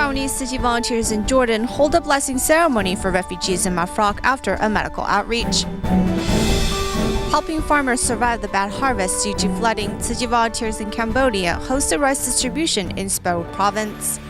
Taiwanese Tzu Chi volunteers in Jordan hold a blessing ceremony for refugees in Mafraq after a medical outreach. Helping farmers survive the bad harvest due to flooding, Tzu Chi volunteers in Cambodia hosted rice distribution in Speu Province.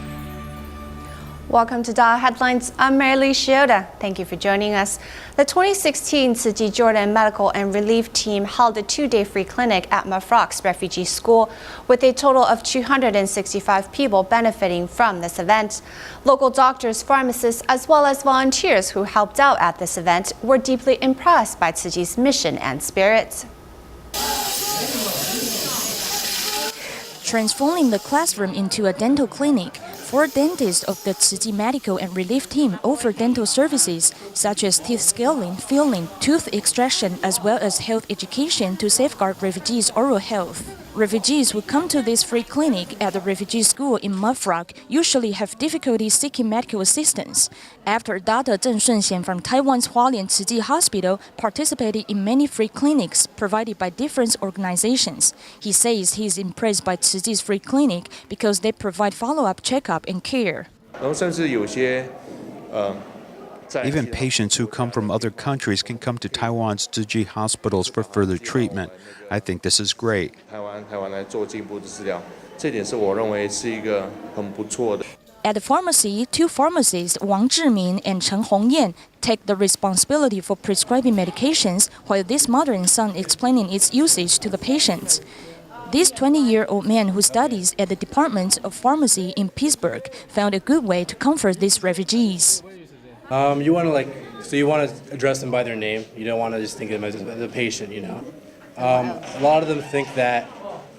Welcome to DaAi Headlines. I'm Lee-Shioda. Thank you for joining us. The 2016 Tzu Chi Jordan Medical and Relief Team held a two-day free clinic at Mafraq's refugee school, with a total of 265 people benefiting from this event. Local doctors, pharmacists, as well as volunteers who helped out at this event were deeply impressed by Tzu Chi's mission and spirit. Transforming the classroom into a dental clinic, 4 dentists of the Tzu Chi Medical and Relief Team offer dental services such as teeth scaling, filling, tooth extraction, as well as health education to safeguard refugees' oral health. Refugees who come to this free clinic at the refugee school in Mafraq usually have difficulty seeking medical assistance. After Dr. Zheng Shunxian from Taiwan's Hualien Tzu Chi Hospital participated in many free clinics provided by different organizations, he says he is impressed by Tzu Chi's free clinic because they provide follow-up checkup and care. Even patients who come from other countries can come to Taiwan's Tzu Chi hospitals for further treatment. I think this is great. At the pharmacy, 2 pharmacists, Wang Zhimin and Chen Hongyan, take the responsibility for prescribing medications, while this mother and son explaining its usage to the patients. This 20-year-old man who studies at the Department of Pharmacy in Pittsburgh found a good way to comfort these refugees. You want to address them by their name. You don't want to just think of them as a patient, you know. A lot of them think that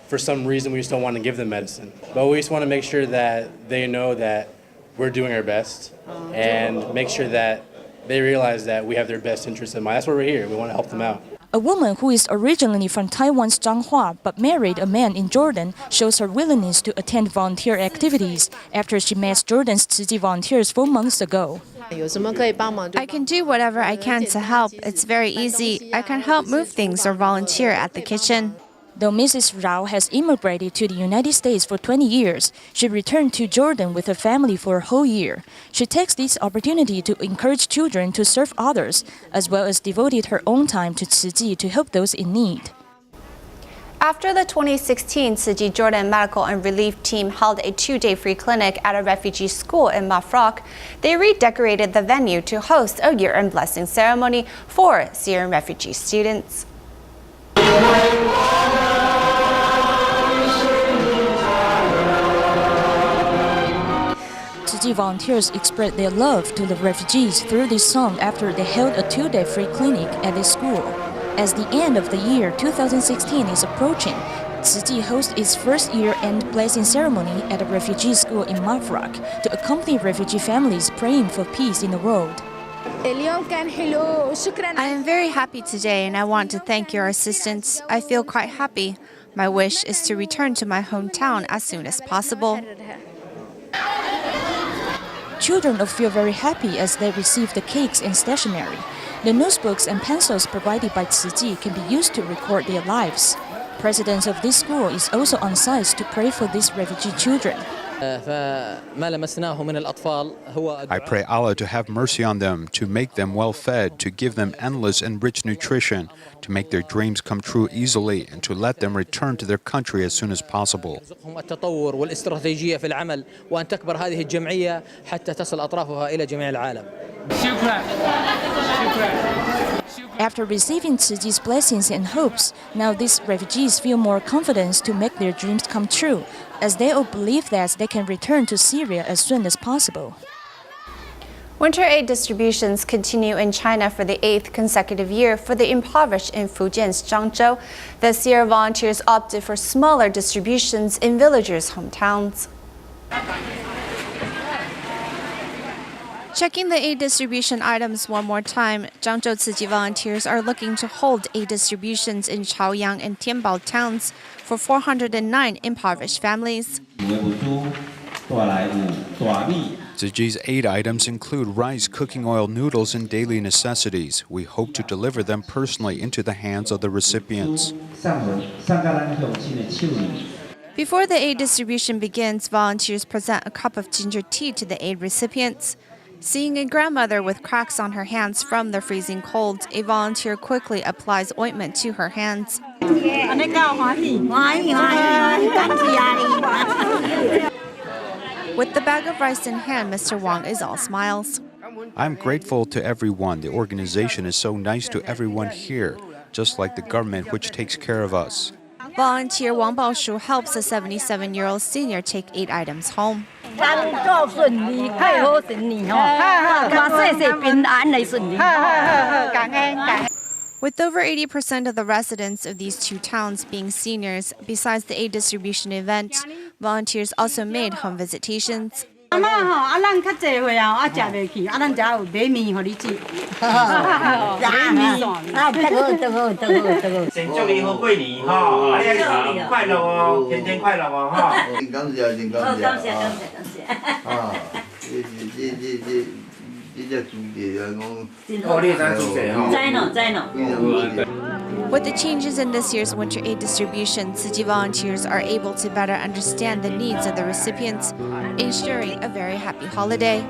for some reason we just don't want to give them medicine. But we just want to make sure that they know that we're doing our best and make sure that they realize that we have their best interests in mind. That's why we're here. We want to help them out. A woman who is originally from Taiwan's Zhanghua but married a man in Jordan shows her willingness to attend volunteer activities after she met Jordan's Tzu Chi volunteers 4 months ago. I can do whatever I can to help. It's very easy. I can help move things or volunteer at the kitchen. Though Mrs. Rao has immigrated to the United States for 20 years, she returned to Jordan with her family for a whole year. She takes this opportunity to encourage children to serve others, as well as devoted her own time to Tzu Chi to help those in need. After the 2016 Tzu Chi Jordan Medical and Relief Team held a 2-day free clinic at a refugee school in Mafraq, they redecorated the venue to host a year-end blessing ceremony for Syrian refugee students. Tzu Chi volunteers expressed their love to the refugees through this song after they held a 2-day free clinic at the school. As the end of the year 2016 is approaching, Tzu Chi hosts its first year-end blessing ceremony at a refugee school in Mafraq to accompany refugee families praying for peace in the world. I am very happy today and I want to thank your assistance. I feel quite happy. My wish is to return to my hometown as soon as possible. Children feel very happy as they receive the cakes and stationery. The notebooks and pencils provided by Tzu Chi can be used to record their lives. President of this school is also on site to pray for these refugee children. I pray Allah to have mercy on them, to make them well-fed, to give them endless and rich nutrition, to make their dreams come true easily, and to let them return to their country as soon as possible. After receiving Tzu Chi's blessings and hopes, now these refugees feel more confidence to make their dreams come true, as they all believe that they can return to Syria as soon as possible. Winter aid distributions continue in China for the 8th consecutive year for the impoverished in Fujian's Zhangzhou. This year, volunteers opted for smaller distributions in villagers' hometowns. Checking the aid distribution items one more time, Zhangzhou Tzu Chi volunteers are looking to hold aid distributions in Chaoyang and Tianbao towns for 409 impoverished families. Tzu Chi's aid items include rice, cooking oil, noodles, and daily necessities. We hope to deliver them personally into the hands of the recipients. Before the aid distribution begins, volunteers present a cup of ginger tea to the aid recipients. Seeing a grandmother with cracks on her hands from the freezing cold, a volunteer quickly applies ointment to her hands. With the bag of rice in hand, Mr. Wang is all smiles. I'm grateful to everyone. The organization is so nice to everyone here, just like the government which takes care of us. Volunteer Wang Baoshu helps a 77-year-old senior take 8 items home. With over 80% of the residents of these 2 towns being seniors, besides the aid distribution event, volunteers also made home visitations. With the changes in this year's winter aid distribution, Tzu Chi volunteers are able to better understand the needs of the recipients, ensuring a very happy holiday.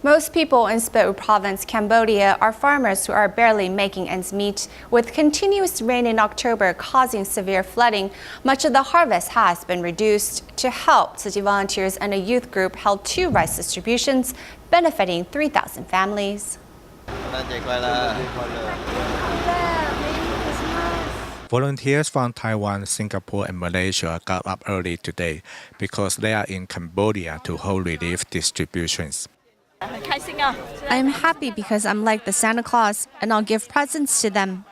Most people in Speu Province, Cambodia, are farmers who are barely making ends meet. With continuous rain in October causing severe flooding, much of the harvest has been reduced. To help, Tzu Chi volunteers and a youth group held 2 rice distributions, benefiting 3,000 families. Volunteers from Taiwan, Singapore, and Malaysia got up early today because they are in Cambodia to hold relief distributions. I am happy because I'm like the Santa Claus, and I'll give presents to them.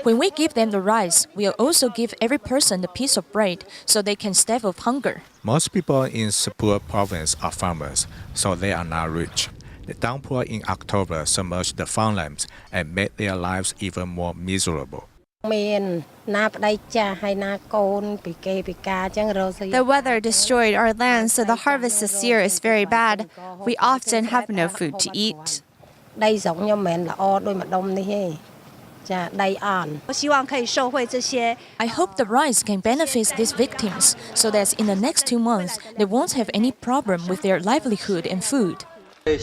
When we give them the rice, we'll also give every person a piece of bread so they can stave off hunger. Most people in Speu Province are farmers, so they are not rich. The downpour in October submerged the farmlands and made their lives even more miserable. The weather destroyed our land, so the harvest this year is very bad. We often have no food to eat. I hope the rice can benefit these victims so that in the next 2 months they won't have any problem with their livelihood and food. When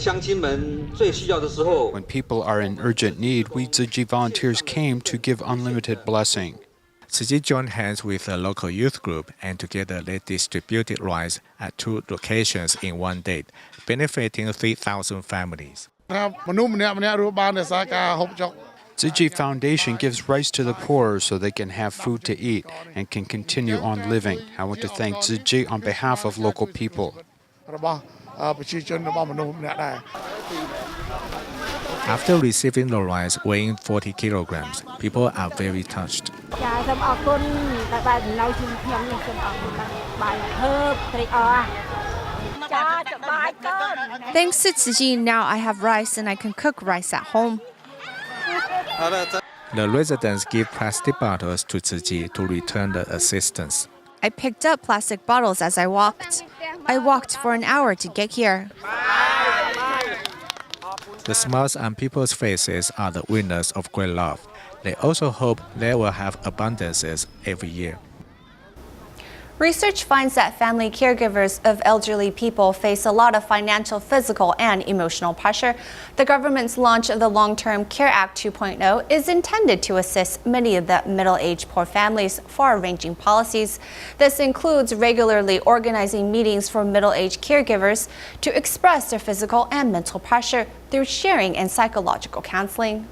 people are in urgent need, we Tzu Chi volunteers came to give unlimited blessing. Tzu Chi joined hands with a local youth group, and together they distributed rice at 2 locations in one day, benefiting 3,000 families. Tzu Chi Foundation gives rice to the poor so they can have food to eat and can continue on living. I want to thank Tzu Chi on behalf of local people. After receiving the rice weighing 40 kilograms, people are very touched. Thanks to Tzu Chi, now I have rice and I can cook rice at home. The residents give plastic bottles to Tzu Chi to return the assistance. I picked up plastic bottles as I walked. I walked for an hour to get here. The smiles on people's faces are the witness of great love. They also hope they will have abundances every year. Research finds that family caregivers of elderly people face a lot of financial, physical, and emotional pressure. The government's launch of the Long-Term Care Act 2.0 is intended to assist many of the middle-aged poor families' far-ranging policies. This includes regularly organizing meetings for middle-aged caregivers to express their physical and mental pressure through sharing and psychological counseling.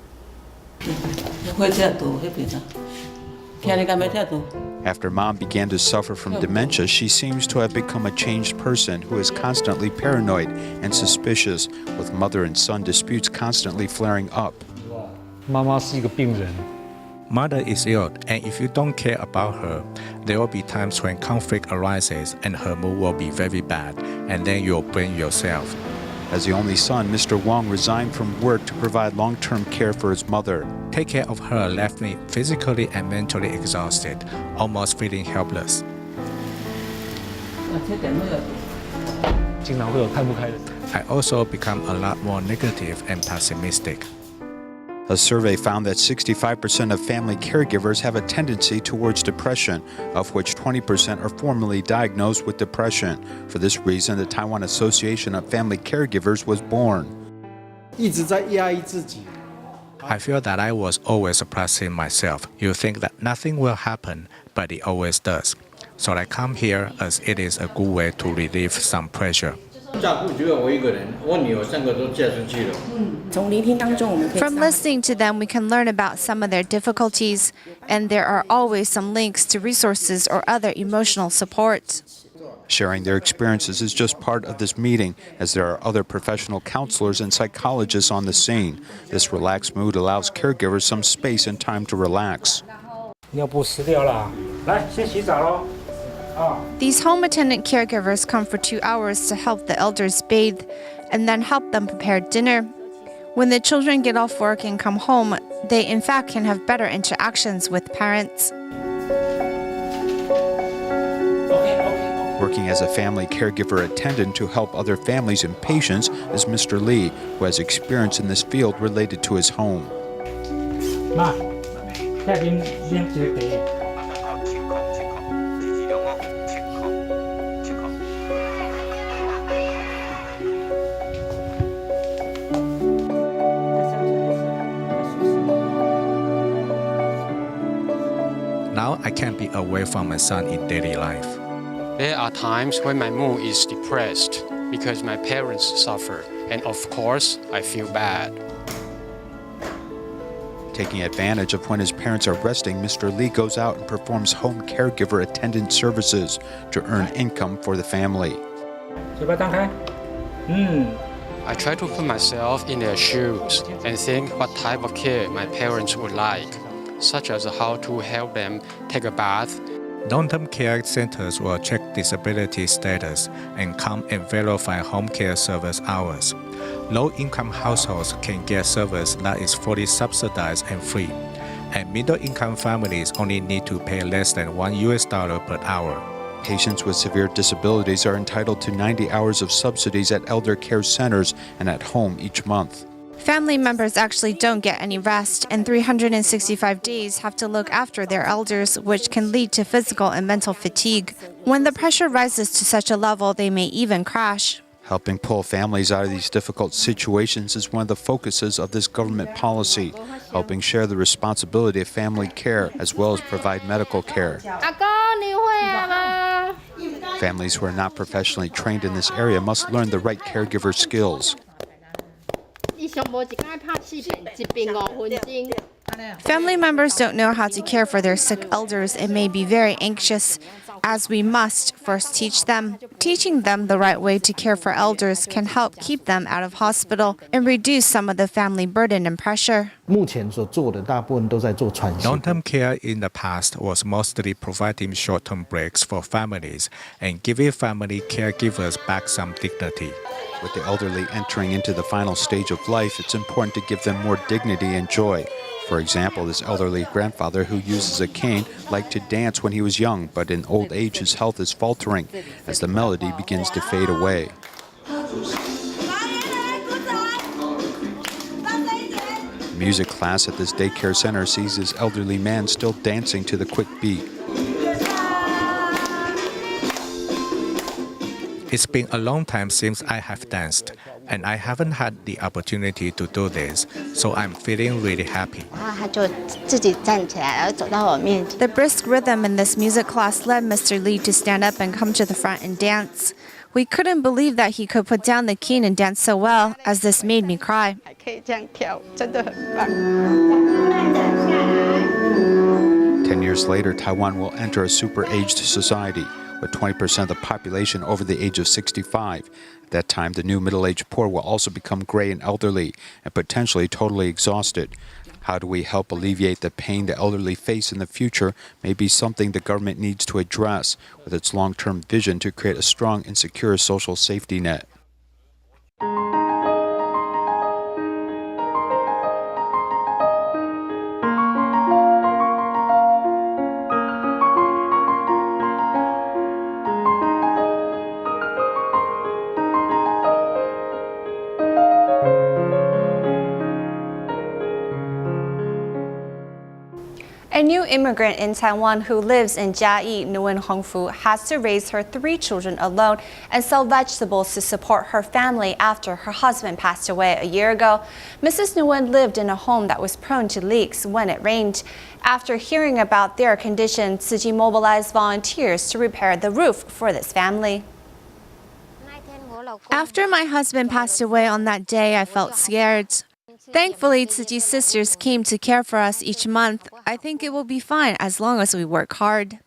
After Mom began to suffer from dementia, she seems to have become a changed person who is constantly paranoid and suspicious, with mother and son disputes constantly flaring up. Mother is ill, and if you don't care about her, there will be times when conflict arises and her mood will be very bad, and then you'll blame yourself. As the only son, Mr. Wang resigned from work to provide long-term care for his mother. Take care of her left me physically and mentally exhausted, almost feeling helpless. I also become a lot more negative and pessimistic. A survey found that 65% of family caregivers have a tendency towards depression, of which 20% are formally diagnosed with depression. For this reason, the Taiwan Association of Family Caregivers was born. 一直在压抑自己。 I feel that I was always suppressing myself. You think that nothing will happen, but it always does. So I come here as it is a good way to relieve some pressure. 照顾只有我一个人，我女儿3个都嫁出去了。从聆听当中，我们可以 From listening to them, we can learn about some of their difficulties, and there are always some links to resources or other emotional support. Sharing their experiences is just part of this meeting, as there are other professional counselors and psychologists on the scene. This relaxed mood allows caregivers some space and time to relax. 尿布湿掉了，来先洗澡喽。 These home attendant caregivers come for 2 hours to help the elders bathe and then help them prepare dinner. When the children get off work and come home, they in fact can have better interactions with parents. Working as a family caregiver attendant to help other families and patients is Mr. Lee, who has experience in this field related to his home. 妈，下边练这个。 Now I can be away from my son in daily life. There are times when my mood is depressed because my parents suffer, and of course, I feel bad. Taking advantage of when his parents are resting, Mr. Lee goes out and performs home caregiver attendant services to earn income for the family. 嘴巴张开，I try to put myself in their shoes and think what type of care my parents would like, such as how to help them take a bath. Long-term care centers will check disability status and come and verify home care service hours. Low-income households can get service that is fully subsidized and free, and middle-income families only need to pay less than $1 per hour. Patients with severe disabilities are entitled to 90 hours of subsidies at elder care centers and at home each month. Family members actually don't get any rest, and 365 days have to look after their elders, which can lead to physical and mental fatigue. When the pressure rises to such a level, they may even crash. Helping pull families out of these difficult situations is one of the focuses of this government policy, helping share the responsibility of family care as well as provide medical care. Families who are not professionally trained in this area must learn the right caregiver skills. Family members don't know how to care for their sick elders and may be very anxious, as we must first teach them. Teaching them the right way to care for elders can help keep them out of hospital and reduce some of the family burden and pressure. 目前所做的大部分都在做喘息。 Long-term care in the past was mostly providing short-term breaks for families and giving family caregivers back some dignity. With the elderly entering into the final stage of life, it's important to give them more dignity and joy. For example, this elderly grandfather who uses a cane liked to dance when he was young, but in old age his health is faltering as the melody begins to fade away. Music class at this daycare center sees this elderly man still dancing to the quick beat. It's been a long time since I have danced, and I haven't had the opportunity to do this, so I'm feeling really happy. The brisk rhythm in this music class led Mr. Lee to stand up and come to the front and dance. We couldn't believe that he could put down the cane and dance so well, as this made me cry. 10 years later, Taiwan will enter a super-aged society, with 20% of the population over the age of 65. At that time, the new middle-aged poor will also become gray and elderly, and potentially totally exhausted. How do we help alleviate the pain the elderly face in the future may be something the government needs to address with its long-term vision to create a strong and secure social safety net. A new immigrant in Taiwan who lives in Jiayi, Nguyen Hongfu, has to raise her 3 children alone and sell vegetables to support her family after her husband passed away a year ago. Mrs. Nguyen lived in a home that was prone to leaks when it rained. After hearing about their condition, Tzu Chi mobilized volunteers to repair the roof for this family. After my husband passed away on that day, I felt scared. Thankfully, Tzu Chi sisters came to care for us each month. I think it will be fine as long as we work hard.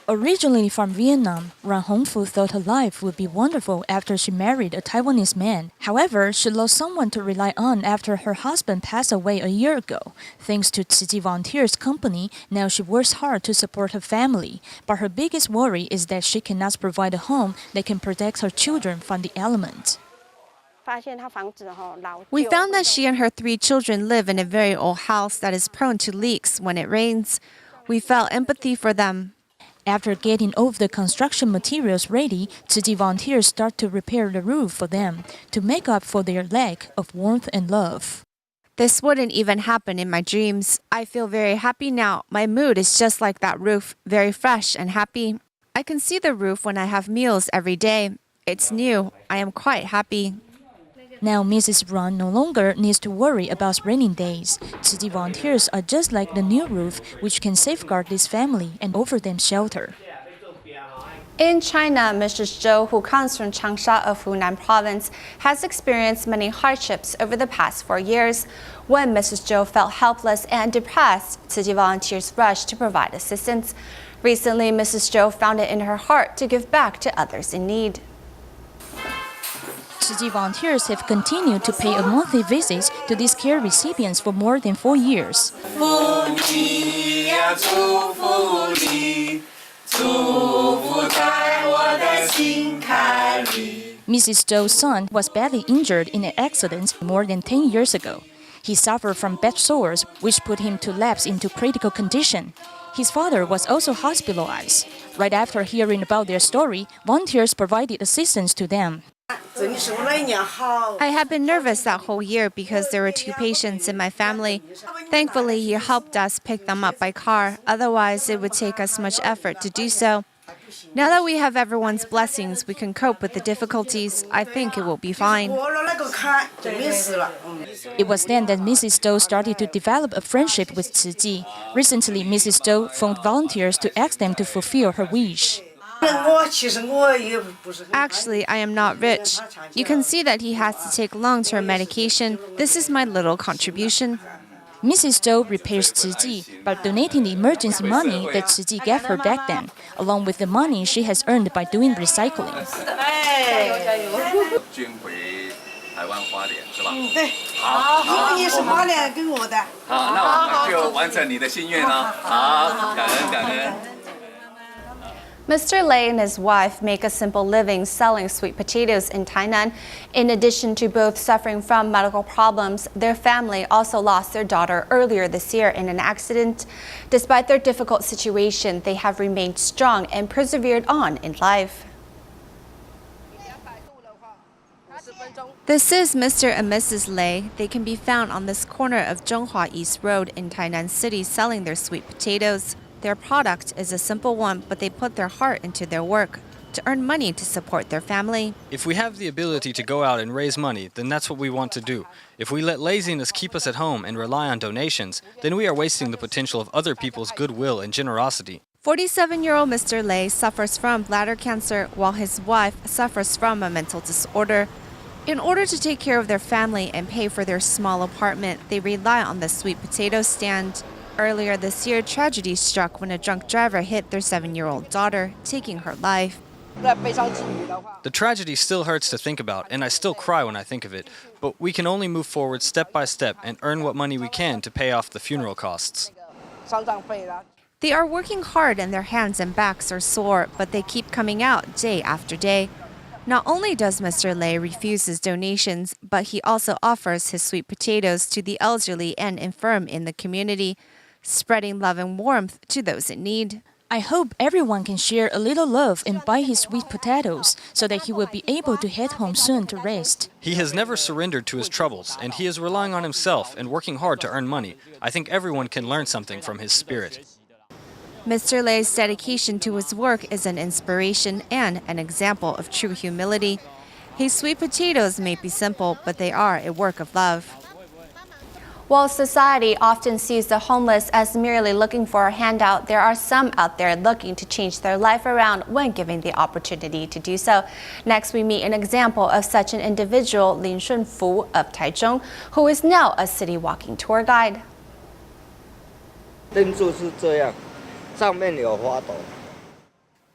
Originally from Vietnam, Ran Hongfu thought her life would be wonderful after she married a Taiwanese man. However, she lost someone to rely on after her husband passed away a year ago. Thanks to Tzu Chi Volunteers Company, now she works hard to support her family. But her biggest worry is that she cannot provide a home that can protect her children from the elements. We found that she and her 3 children live in a very old house that is prone to leaks when it rains. We felt empathy for them. After getting all of the construction materials ready, Tzu Chi volunteers start to repair the roof for them to make up for their lack of warmth and love. This wouldn't even happen in my dreams. I feel very happy now. My mood is just like that roof, very fresh and happy. I can see the roof when I have meals every day. It's new. I am quite happy. Now Mrs. Ran no longer needs to worry about raining days. Tzu Chi volunteers are just like the new roof, which can safeguard this family and offer them shelter. In China, Mrs. Zhou, who comes from Changsha of Hunan Province, has experienced many hardships over the past 4 years. When Mrs. Zhou felt helpless and depressed, Tzu Chi volunteers rushed to provide assistance. Recently, Mrs. Zhou found it in her heart to give back to others in need. Tzu Chi volunteers have continued to pay a monthly visit to these care recipients for more than 4 years. Mrs. Zhou's son was badly injured in an accident more than 10 years ago. He suffered from bed sores, which put him to lapse into critical condition. His father was also hospitalized. Right after hearing about their story, volunteers provided assistance to them. I had been nervous that whole year because there were 2 patients in my family. Thankfully, he helped us pick them up by car. Otherwise, it would take us much effort to do so. Now that we have everyone's blessings, we can cope with the difficulties. I think it will be fine. It was then that Mrs. Zhou started to develop a friendship with Tzu Chi. Recently, Mrs. Zhou phoned volunteers to ask them to fulfill her wish. Actually, I am not rich. You can see that he has to take long-term medication. This is my little contribution. Mrs. Zhou repairs Tzu Chi by donating the emergency money that Tzu Chi gave her back then, along with the money she has earned by doing recycling. Mr. Lei and his wife make a simple living selling sweet potatoes in Tainan. In addition to both suffering from medical problems, their family also lost their daughter earlier this year in an accident. Despite their difficult situation, they have remained strong and persevered on in life. This is Mr. and Mrs. Lei. They can be found on this corner of Zhonghua East Road in Tainan City selling their sweet potatoes. Their product is a simple one, but they put their heart into their work to earn money to support their family. If we have the ability to go out and raise money, then that's what we want to do. If we let laziness keep us at home and rely on donations, then we are wasting the potential of other people's goodwill and generosity. 47-year-old Mr. Lei suffers from bladder cancer, while his wife suffers from a mental disorder. In order to take care of their family and pay for their small apartment, they rely on the sweet potato stand. Earlier this year, tragedy struck when a drunk driver hit their 7-year-old daughter, taking her life. The tragedy still hurts to think about, and I still cry when I think of it. But we can only move forward step by step and earn what money we can to pay off the funeral costs. They are working hard and their hands and backs are sore, but they keep coming out day after day. Not only does Mr. Lei refuse his donations, but he also offers his sweet potatoes to the elderly and infirm in the community, spreading love and warmth to those in need. I hope everyone can share a little love and buy his sweet potatoes so that he will be able to head home soon to rest. He has never surrendered to his troubles, and he is relying on himself and working hard to earn money. I think everyone can learn something from his spirit. Mr. Lei's dedication to his work is an inspiration and an example of true humility. His sweet potatoes may be simple, but they are a work of love. While society often sees the homeless as merely looking for a handout, there are some out there looking to change their life around when given the opportunity to do so. Next, we meet an example of such an individual, Lin Shunfu of Taichung, who is now a city walking tour guide.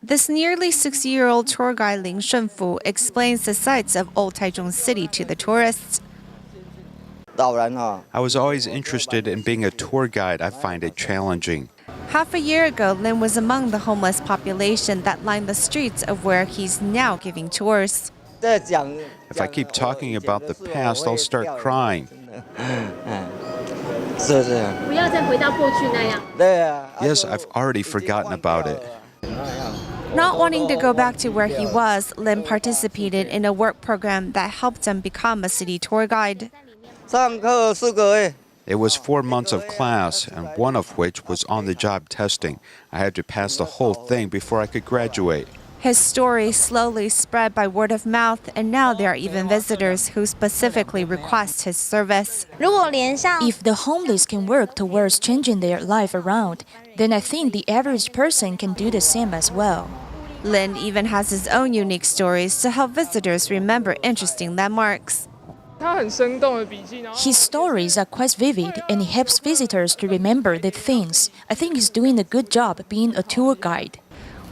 This nearly 60-year-old tour guide Lin Shunfu explains the sights of Old Taichung City to the tourists. I was always interested in being a tour guide. I find it challenging. Half a year ago, Lin was among the homeless population that lined the streets of where he's now giving tours. If I keep talking about the past, I'll start crying. Yes, I've already forgotten about it. Not wanting to go back to where he was, Lin participated in a work program that helped him become a city tour guide. It was 4 months of class, and one of which was on-the-job testing. I had to pass the whole thing before I could graduate. His story slowly spread by word of mouth, and now there are even visitors who specifically request his service. If the homeless can work towards changing their life around, then I think the average person can do the same as well. Lin even has his own unique stories to help visitors remember interesting landmarks. His stories are quite vivid, and he helps visitors to remember the things. I think he's doing a good job being a tour guide.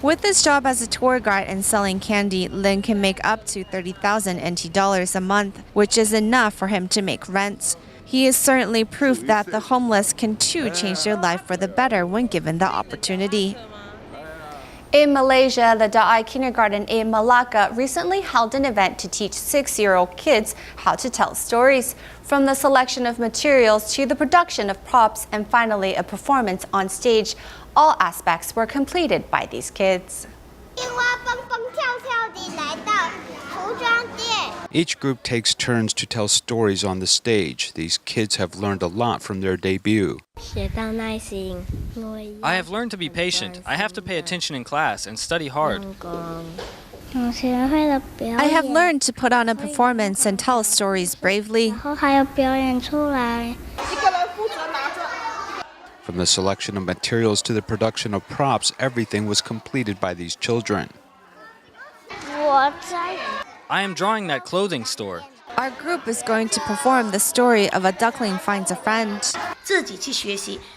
With his job as a tour guide and selling candy, Lin can make up to 30,000 NT dollars a month, which is enough for him to make rent. He is certainly proof that the homeless can too change their life for the better when given the opportunity. In Malaysia, the DaAi Kindergarten in Malacca recently held an event to teach 6-year-old kids how to tell stories. From the selection of materials to the production of props and finally a performance on stage, all aspects were completed by these kids. Each group takes turns to tell stories on the stage. These kids have learned a lot from their debut. I have learned to be patient. I have to pay attention in class and study hard. I have learned to put on a performance and tell stories bravely. From the selection of materials to the production of props, everything was completed by these children. I am drawing that clothing store. Our group is going to perform the story of a duckling finds a friend.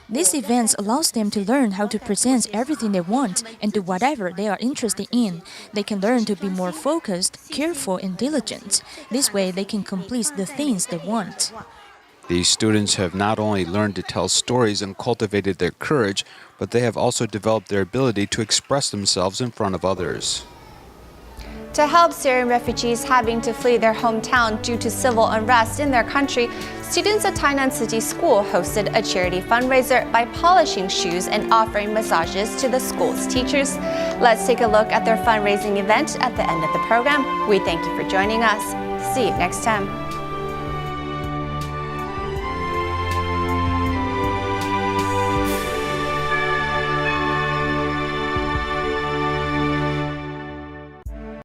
These events allows them to learn how to present everything they want and do whatever they are interested in. They can learn to be more focused, careful, and diligent. This way, they can complete the things they want. These students have not only learned to tell stories and cultivated their courage, but they have also developed their ability to express themselves in front of others. To help Syrian refugees having to flee their hometown due to civil unrest in their country, students at Tainan Tzu Chi School hosted a charity fundraiser by polishing shoes and offering massages to the school's teachers. Let's take a look at their fundraising event at the end of the program. We thank you for joining us. See you next time.